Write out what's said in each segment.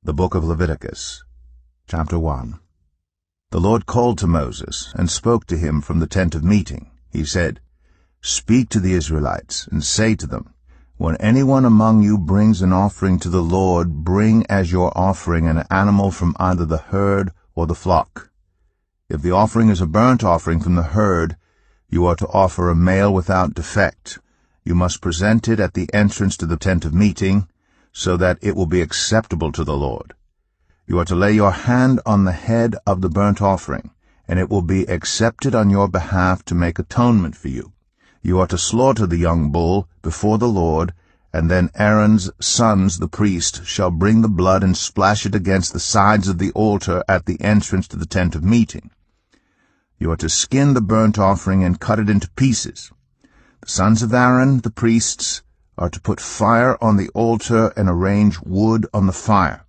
The book of Leviticus, chapter 1. The Lord called to Moses and spoke to him from the tent of meeting. He said, "Speak to the Israelites and say to them, when anyone among you brings an offering to the Lord, bring as your offering an animal from either the herd or the flock. If the offering is a burnt offering from the herd, you are to offer a male without defect. You must present it at the entrance to the tent of meeting, so that it will be acceptable to the Lord. You are to lay your hand on the head of the burnt offering, and it will be accepted on your behalf to make atonement for you. You are to slaughter the young bull before the Lord, and then Aaron's sons, the priest, shall bring the blood and splash it against the sides of the altar at the entrance to the tent of meeting. You are to skin the burnt offering and cut it into pieces. The sons of Aaron, the priests, are to put fire on the altar and arrange wood on the fire.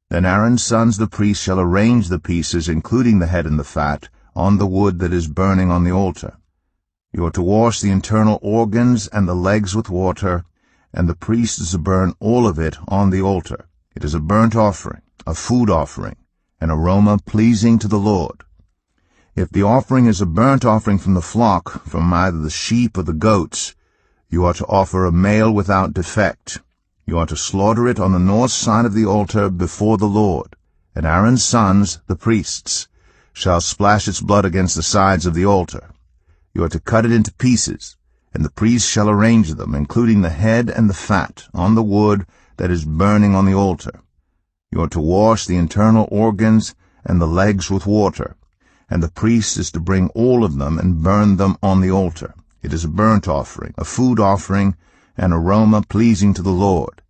Then Aaron's sons, the priests, shall arrange the pieces, including the head and the fat, on the wood that is burning on the altar. You are to wash the internal organs and the legs with water, and the priest is to burn all of it on the altar. It is a burnt offering, a food offering, an aroma pleasing to the Lord. If the offering is a burnt offering from the flock, from either the sheep or the goats, you are to offer a male without defect. You are to slaughter it on the north side of the altar before the Lord, and Aaron's sons, the priests, shall splash its blood against the sides of the altar. You are to cut it into pieces, and the priest shall arrange them, including the head and the fat, on the wood that is burning on the altar. You are to wash the internal organs and the legs with water, and the priest is to bring all of them and burn them on the altar. It is a burnt offering, a food offering, an aroma pleasing to the Lord.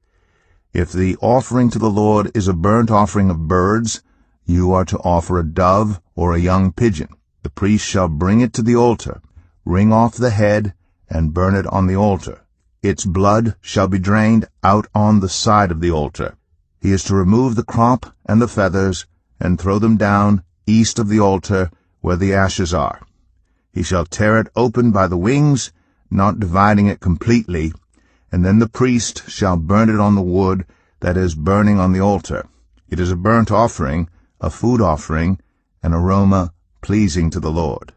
If the offering to the Lord is a burnt offering of birds, you are to offer a dove or a young pigeon. The priest shall bring it to the altar, wring off the head, and burn it on the altar. Its blood shall be drained out on the side of the altar. He is to remove the crop and the feathers, and throw them down east of the altar where the ashes are. He shall tear it open by the wings, not dividing it completely, and then the priest shall burn it on the wood that is burning on the altar. It is a burnt offering, a food offering, an aroma pleasing to the Lord.